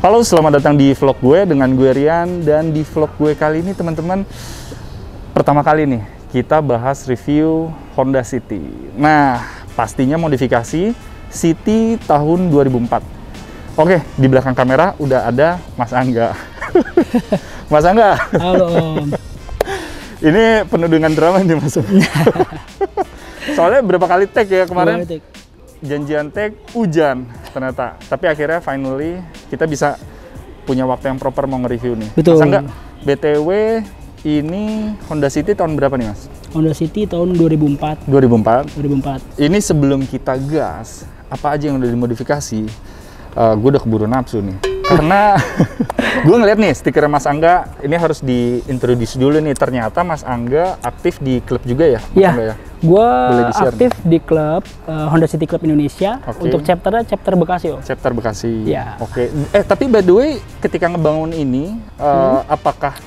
Halo, selamat datang di vlog gue dengan gue Rian. Dan di vlog gue kali ini teman-teman, pertama kali nih kita bahas review Honda City. Nah, pastinya modifikasi City tahun 2004. Oke, di belakang kamera udah ada Mas Angga. Mas Angga. Halo Om. Ini penuh dengan drama nih Mas. Soalnya berapa kali tag ya kemarin? Janjian tag, hujan ternyata. Tapi akhirnya finally kita bisa punya waktu yang proper mau nge-review nih. Betul. Mas Angga, BTW ini Honda City tahun berapa nih Mas? Honda City tahun 2004. 2004. Ini sebelum kita gas, apa aja yang udah dimodifikasi? Gue udah keburu nafsu nih. Karena gue ngeliat nih stiker Mas Angga, ini harus diintroduce dulu nih. Ternyata Mas Angga aktif di klub juga ya? Iya, gue aktif di klub Honda City Club Indonesia. Untuk chapter Bekasi. Chapter Bekasi, ya. Oke. Tapi by the way, ketika ngebangun ini, apakah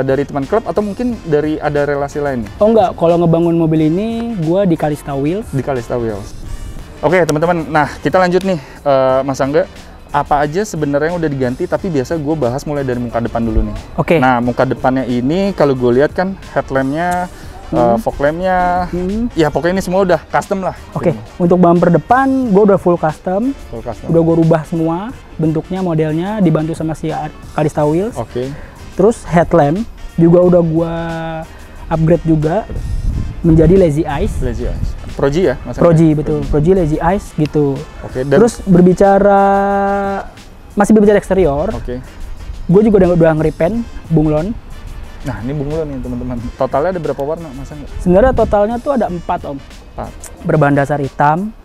dari teman klub atau mungkin dari ada relasi lain? Oh enggak, kalau ngebangun mobil ini, gue di Kalista Wheels. Di Kalista Wheels. Oke teman-teman, nah kita lanjut nih Mas Angga. Apa aja sebenarnya yang udah diganti, tapi biasa gue bahas mulai dari muka depan dulu nih. Oke. Nah, muka depannya ini kalau gue lihat kan headlampnya, fog lampnya, ya pokoknya ini semua udah custom lah. Oke. Untuk bumper depan gue udah full custom. Udah gue rubah semua bentuknya, modelnya, dibantu sama si Kalista Wheels. Oke. Terus headlamp juga udah gue upgrade juga menjadi Lazy Eyes. Lazy Eyes. Proji ya? Mas Proji, betul. Proji Lazy Eyes gitu. Oke. Terus masih berbicara eksterior. Oke. Gue juga udah nge-repaint bunglon. Nah, ini bunglon nih teman-teman. Totalnya ada berapa warna Mas Angga? Sebenarnya totalnya tuh ada 4 Om. 4. Berbahan dasar hitam.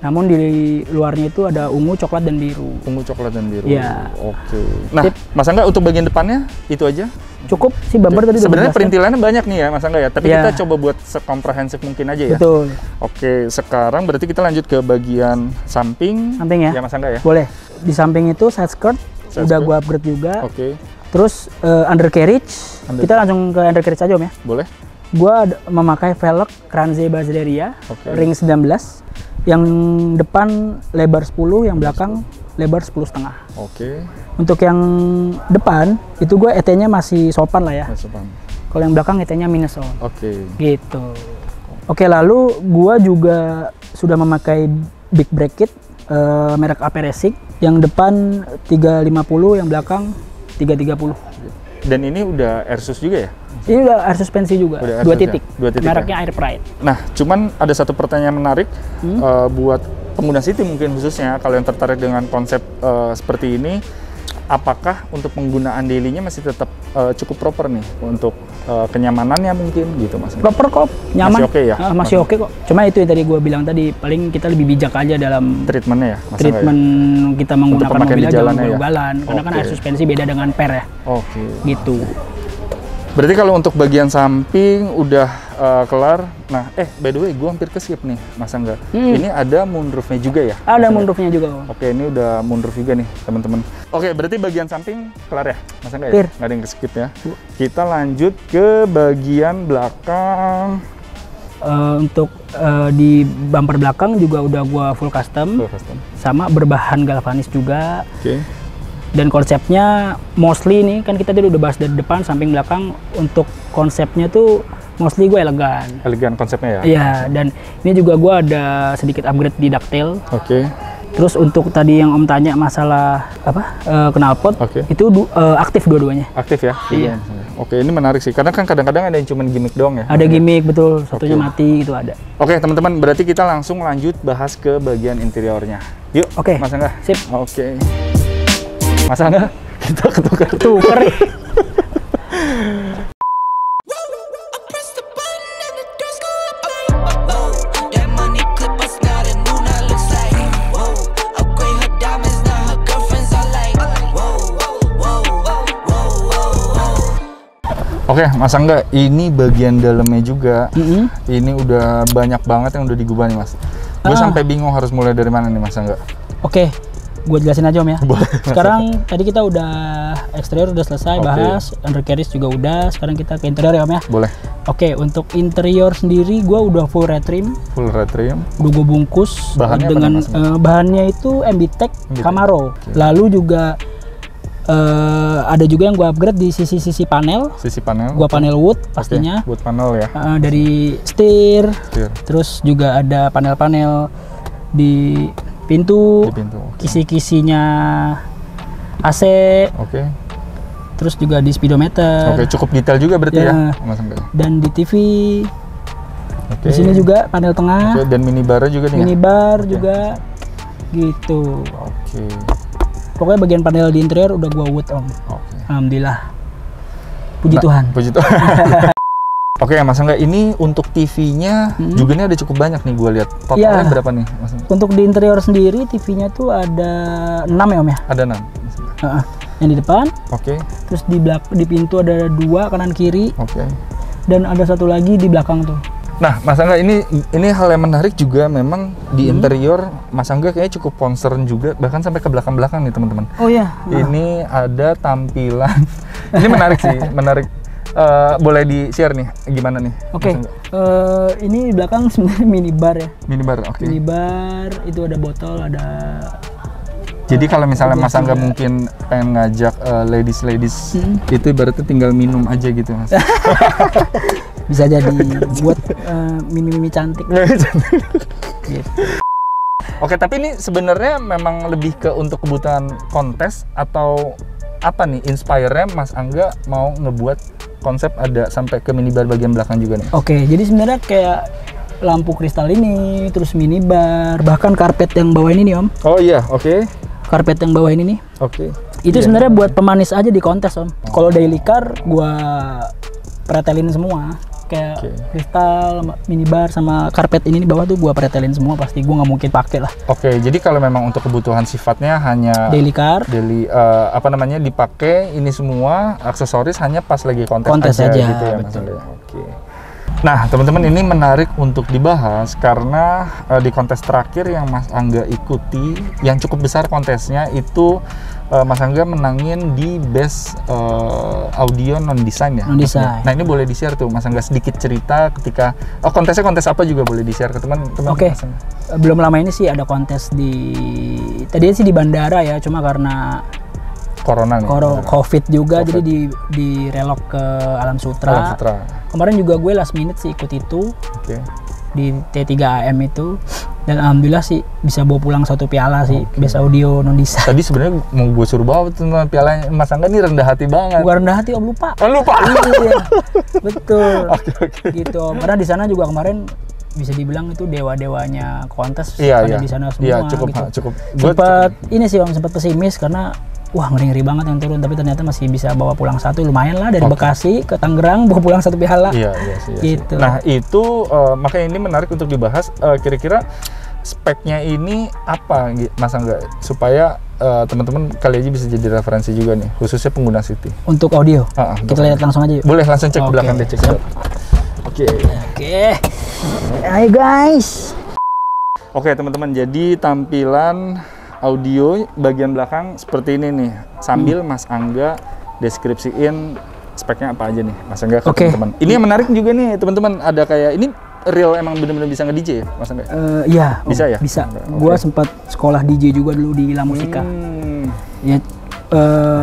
Namun di luarnya itu ada ungu, coklat, dan biru. Ungu, coklat, dan biru. Iya. Oke. Nah, Mas Angga untuk bagian depannya itu aja? Cukup sih, bumper tadi. Sebenarnya perintilannya banyak nih ya Mas Angga ya, tapi kita coba buat sekomprehensif mungkin aja ya. Betul. Oke, sekarang berarti kita lanjut ke bagian samping. Samping ya? Ya Mas Angga ya? Boleh. Di samping itu side skirt, udah gua upgrade juga. Oke. Terus undercarriage, kita langsung ke undercarriage aja Om ya? Boleh. Gua memakai velg Kranze Baseria, ring 19. Yang depan lebar 10, yang belakang lebar 10,5. Oke. Untuk yang depan itu gue ET-nya masih sopan lah ya. Sopan. Kalau yang belakang ET-nya minus Om. Oke. Gitu. Oke, lalu gue juga sudah memakai big brake kit merek AP Racing. Yang depan 350, yang belakang 330. Dan ini udah Airsus juga ya? Ini udah air suspensi juga, udah 2 titik. Ya? 2 titik. Mereknya ya? Air Pride. Nah, cuman ada satu pertanyaan menarik buat pengguna City mungkin khususnya kalau yang tertarik dengan konsep seperti ini, apakah untuk penggunaan daily-nya masih tetap cukup proper nih untuk kenyamanannya mungkin gitu Mas? Proper kok, nyaman. Masih oke ya? Masih oke kok. Cuma itu yang tadi gue bilang tadi, paling kita lebih bijak aja dalam treatmentnya ya? Treatment kita menggunakan mobil aja jalan. Karena kan air suspensi beda dengan per ya. Oke. Gitu. Berarti kalau untuk bagian samping udah kelar. Nah, by the way, gue hampir ke skip nih, Mas Angga. Ini ada moonroofnya juga ya? Ada moonroofnya juga. Oke, ini udah moonroof juga nih, teman-teman. Oke, berarti bagian samping kelar ya, Mas Angga ya? Nggak ada yang ke skip ya. Kita lanjut ke bagian belakang. Untuk di bumper belakang juga udah gue full custom. Sama berbahan galvanis juga. Oke. Dan konsepnya mostly nih, kan kita tadi udah bahas dari depan, samping, belakang. Untuk konsepnya tuh mostly gue elegan. Elegan konsepnya ya? Iya, dan ini juga gue ada sedikit upgrade di ducktail. Oke. Terus untuk tadi yang Om tanya masalah apa knalpot, itu aktif dua-duanya. Aktif ya? Iya. Oke, ini menarik sih. Karena kan kadang-kadang ada yang cuma gimmick doang ya? Ada gimmick, betul. Satunya mati, itu ada. Oke, teman-teman. Berarti kita langsung lanjut bahas ke bagian interiornya. Yuk, Mas Angga. Sip. Oke. Mas Angga, kita ketukar. Oke, Mas Angga, ini bagian dalamnya juga. Ini udah banyak banget yang udah digubah nih, Mas. Gue sampai bingung harus mulai dari mana nih, Mas Angga. Oke. Gue jelasin aja Om ya. Sekarang tadi kita udah eksterior udah selesai bahas, undercarriage juga udah. Sekarang kita ke interior ya Om ya. Boleh. Oke, untuk interior sendiri gue udah full red trim. Full red trim. Udah gue bungkus Bahannya dengan bahannya itu MBTEC Camaro. Okay. Lalu juga ada juga yang gue upgrade di sisi-sisi panel. Sisi panel. Gua panel wood pastinya. Wood panel ya. Dari setir. Terus juga ada panel-panel di pintu. Di pintu. Okay. Kisi-kisinya AC. Oke. Terus juga di speedometer. Oke, cukup detail juga berarti ya, Mas Angga. Dan di TV. Oke. Di sini juga panel tengah. Oke, dan minibar juga nih. Minibar juga. Gitu. Oke. Pokoknya bagian panel di interior udah gua wood Om. Oke. Alhamdulillah. Puji Tuhan. Puji Tuhan. Oke, Mas Angga, ini untuk TV-nya juga nih ada cukup banyak nih gue lihat. Totalnya berapa nih, Mas Angga? Untuk di interior sendiri TV-nya tuh ada 6 ya Om ya? Ada 6. Yang di depan. Oke. Terus di pintu ada 2 kanan kiri. Oke. Dan ada satu lagi di belakang tuh. Nah, Mas Angga, ini hal yang menarik juga memang di interior. Mas Angga kayaknya cukup concern juga, bahkan sampai ke belakang-belakang nih teman-teman. Oh iya. Ini ada tampilan. Ini menarik sih, menarik. Boleh di-share nih, gimana nih? Oke. Ini di belakang sebenarnya minibar ya. Minibar, oke. Minibar itu ada botol, ada. Jadi kalau misalnya Mas Angga mungkin pengen ngajak ladies itu berarti tinggal minum aja gitu, Mas. Bisa jadi buat mimi-mimi cantik. Gitu. Oke, tapi ini sebenarnya memang lebih ke untuk kebutuhan kontes atau apa nih inspire-nya Mas Angga mau ngebuat konsep ada sampai ke minibar bagian belakang juga nih? Oke, jadi sebenarnya kayak lampu kristal ini, terus minibar, bahkan karpet yang bawah ini nih Om. Oh iya, oke. Karpet yang bawah ini nih. Oke. Itu sebenarnya buat pemanis aja di kontes Om. Kalau daily car gua pretelin semua. Kayak kristal, minibar sama karpet ini di bawah tuh gua pretelin semua, pasti gua nggak mungkin pakai lah. Oke, jadi kalau memang untuk kebutuhan sifatnya hanya daily car, dipakai ini semua aksesoris hanya pas lagi kontes aja gitu ya Mas Angga. Oke. Nah, teman-teman, ini menarik untuk dibahas karena di kontes terakhir yang Mas Angga ikuti, yang cukup besar kontesnya itu Mas Angga menangin di best audio non design ya. Non design. Nah, ini boleh di-share tuh Mas Angga sedikit cerita ketika kontesnya kontes apa juga boleh di-share ke teman-teman. Oke. Belum lama ini sih ada kontes tadinya sih di bandara ya, cuma karena Corona nih. COVID juga, jadi di relok ke Alam Sutra. Kemarin juga gue last minute sih ikut itu. Di T3AM itu, dan alhamdulillah sih bisa bawa pulang 1 piala sih, best audio non design. Tadi sebenarnya mau gue suruh bawa tuh pialanya. Mas Angga nih rendah hati banget. Bukan rendah hati Om, lupa. Lupa. Iya. Betul. Oke. Gitu Om. Karena di sana juga kemarin bisa dibilang itu dewa-dewanya kontes ada di sana semua. Iya, cukup. Sempat ini sih Om, sempat pesimis karena wah ngeri banget yang turun, tapi ternyata masih bisa bawa pulang 1, lumayan lah dari Bekasi ke Tangerang bawa pulang 1 piala. Iya sih. Gitu. Nah itu makanya ini menarik untuk dibahas. Kira-kira speknya ini apa Mas Angga supaya teman-teman kali aja bisa jadi referensi juga nih, khususnya pengguna City. Untuk audio. Kita lihat langsung aja yuk. Boleh langsung cek ke belakang deh, cek. Oke. Ayo guys. Oke teman-teman, jadi tampilan audio bagian belakang seperti ini nih, sambil Mas Angga deskripsiin speknya apa aja nih Mas Angga ke teman-teman. Ini yang menarik juga nih teman-teman, ada kayak ini real emang bener-bener bisa nge-DJ ya Mas Angga? Iya. Bisa ya? Bisa. Gua sempat sekolah DJ juga dulu di La Musica. Ya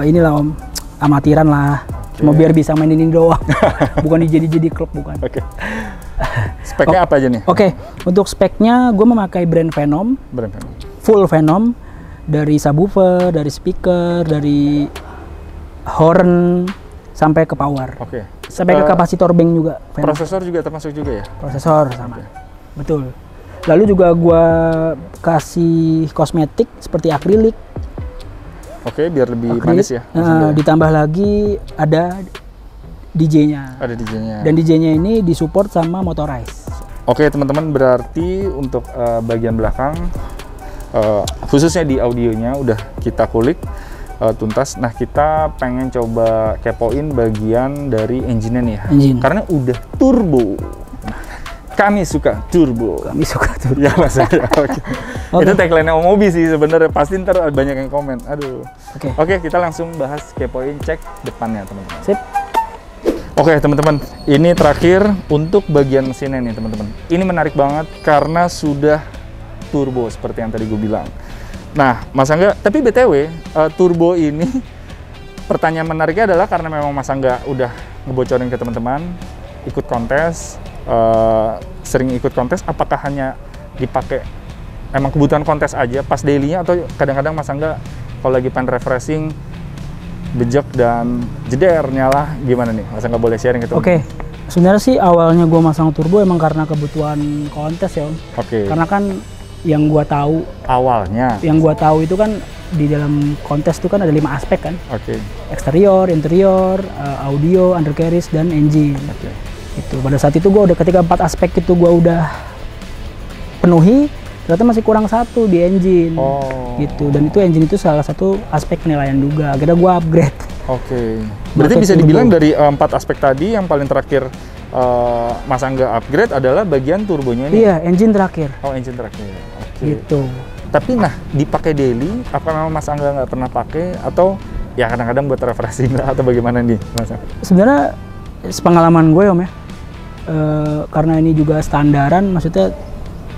inilah Om, amatiran lah. Cuma biar bisa mainin ini doang. Bukan DJ di klub, bukan. Speknya apa aja nih? Untuk speknya gue memakai brand Venom. Full Venom. Dari subwoofer, dari speaker, dari horn, sampai ke power. Sampai ke kapasitor bank juga. Venom. Prosesor juga termasuk juga ya? Prosesor sama. Betul. Lalu juga gua kasih kosmetik seperti akrilik. Biar lebih manis ya. Ditambah lagi ada DJ-nya. Ada DJ-nya. Dan DJ-nya ini disupport sama Motorize. Teman-teman, berarti untuk bagian belakang khususnya di audionya udah kita kulik tuntas. Nah, kita pengen coba kepoin bagian dari engine-nya nih ya. Karena udah turbo. Kami suka turbo. Ya Mas. Itu tagline Om Mobi sih sebenarnya. Pasti ntar banyak yang komen. Aduh. Oke, kita langsung bahas kepoin cek depannya teman-teman. Sip. Oke teman-teman, ini terakhir untuk bagian mesinnya nih teman-teman. Ini menarik banget karena sudah turbo seperti yang tadi gue bilang. Nah, Mas Angga, tapi BTW turbo ini pertanyaan menariknya adalah karena memang Mas Angga udah ngebocorin ke teman-teman, ikut kontes, sering ikut kontes, apakah hanya dipakai emang kebutuhan kontes aja pas dailynya, atau kadang-kadang Mas Angga kalau lagi pengen refreshing bejek dan jeder nyala, gimana nih? Mas Angga boleh sharing ke teman? Oke, sebenarnya sih awalnya gue masang turbo emang karena kebutuhan kontes ya Om. Oke. Karena kan yang gue tahu awalnya, yang gue tahu itu kan di dalam kontes itu kan ada 5 aspek kan. Oke. Eksterior, interior, audio, undercarriage, dan engine. Oke. Itu pada saat itu gue udah ketika 4 aspek itu gue udah penuhi, ternyata masih kurang 1 di engine. Gitu, dan itu engine itu salah satu aspek penilaian juga. Akhirnya gue upgrade. Oke. Berarti bisa dibilang dari 4 aspek tadi yang paling terakhir Mas Angga upgrade adalah bagian turbonya ini. Iya, engine terakhir. Oh, engine terakhir. Oke. Gitu. Tapi nah, dipakai daily, apa memang Mas Angga nggak pernah pakai, atau ya kadang-kadang buat refreshing lah, atau bagaimana nih Mas Angga? Sebenarnya sepengalaman gue Om ya, karena ini juga standaran, maksudnya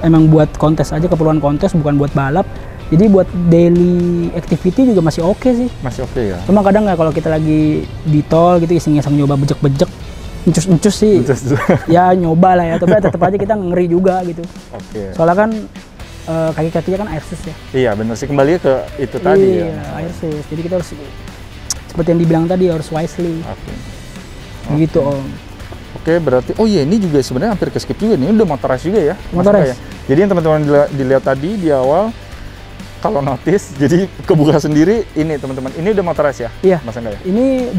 emang buat kontes aja, keperluan kontes, bukan buat balap. Jadi buat daily activity juga masih oke sih. Masih oke ya? Cuma kadang nggak kalau kita lagi di tol gitu, iseng-iseng nyoba bejek-bejek, encus-encus sih. Ya nyoba lah ya, tapi tetap aja kita ngeri juga gitu. Oke. Soalnya kan kaki-kakinya kan air sus ya. Iya bener sih, kembali ke itu tadi ya. Iya, air sus. Jadi kita harus, seperti yang dibilang tadi, harus wisely. Oke. Gitu Om. Oke, berarti, oh iya ini juga sebenarnya hampir ke skip juga nih, ini udah motorized juga ya? Motorized. Ya? Jadi yang teman-teman dilihat tadi di awal, kalau notice, jadi kebuka sendiri, ini teman-teman, ini udah motorized ya? Iya. Mas Angga ya? Ini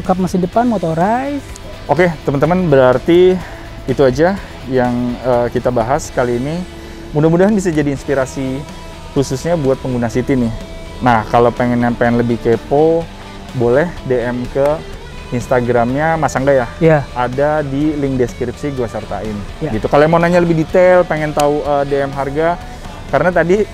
kap mesin depan motorized. Oke, teman-teman, berarti itu aja yang kita bahas kali ini. Mudah-mudahan bisa jadi inspirasi khususnya buat pengguna City nih. Nah, kalau pengen lebih kepo, boleh DM ke Instagramnya Mas Angga ya? Iya. Ada di link deskripsi gue sertain. Ya. Gitu. Kalau mau nanya lebih detail, pengen tahu DM harga, karena tadi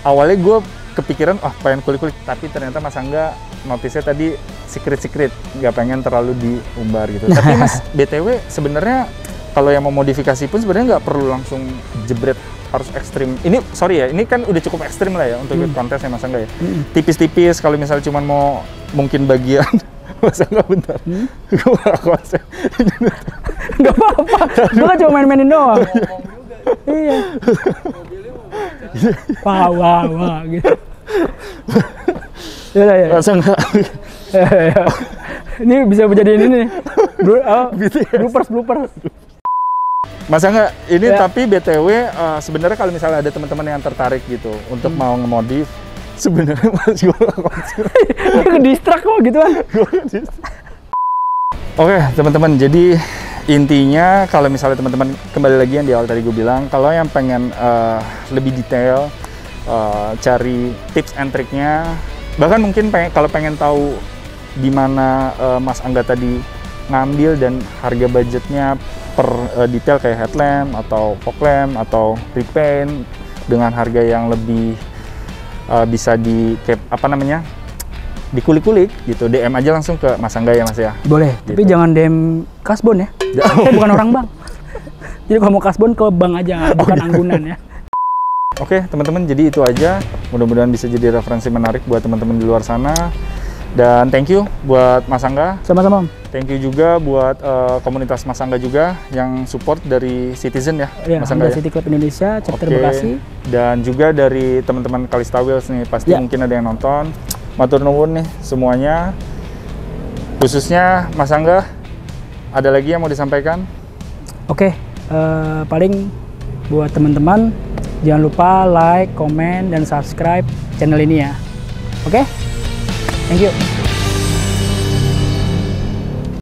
awalnya gue kepikiran, pengen kulik-kulik, tapi ternyata Mas Angga notisnya tadi secret, nggak pengen terlalu diumbar gitu. Tapi Mas, BTW sebenarnya kalau yang mau modifikasi pun sebenarnya nggak perlu langsung jebret harus ekstrim. Ini sorry ya, ini kan udah cukup ekstrim lah ya untuk ikut kontes ya Mas Angga ya. Tipis-tipis kalau misalnya cuma mau mungkin bagian Mas Angga bentar. Gue nggak konsen. Nggak apa-apa, gue kan cuma main-mainin doang. Iya. Wah gitu. Ya. Mas Angga. Ini bisa menjadi ini nih. Bloopers. Mas Angga, ini tapi BTW sebenarnya kalau misalnya ada teman-teman yang tertarik gitu untuk mau ngemodif, sebenarnya Mas gue nggak konsen. Ke-distract kok gitu kan. Oke, teman-teman, jadi intinya kalau misalnya teman-teman kembali lagi yang di awal tadi gue bilang, kalau yang pengen lebih detail, cari tips and triknya, bahkan mungkin kalau pengen tahu di mana Mas Angga tadi ngambil dan harga budgetnya per detail kayak headlamp atau fog lamp atau repaint dengan harga yang lebih bisa dikulik-kulik gitu, DM aja langsung ke Mas Angga ya Mas ya. Boleh, gitu. Tapi jangan DM kasbon ya. Saya bukan orang bank. Jadi kalau mau kasbon ke bank aja, bukan anggunan ya. Oke, teman-teman, jadi itu aja. Mudah-mudahan bisa jadi referensi menarik buat teman-teman di luar sana. Dan thank you buat Mas Angga. Sama-sama. Thank you juga buat komunitas Mas Angga juga yang support dari Citizen ya, Mas Angga ya. City Club Indonesia, chapter Bekasi. Dan juga dari teman-teman Kalista Wheels nih, pasti mungkin ada yang nonton. Matur nuwun nih semuanya. Khususnya Mas Angga, ada lagi yang mau disampaikan? Oke, paling buat teman-teman jangan lupa like, comment, dan subscribe channel ini ya. Oke? Thank you.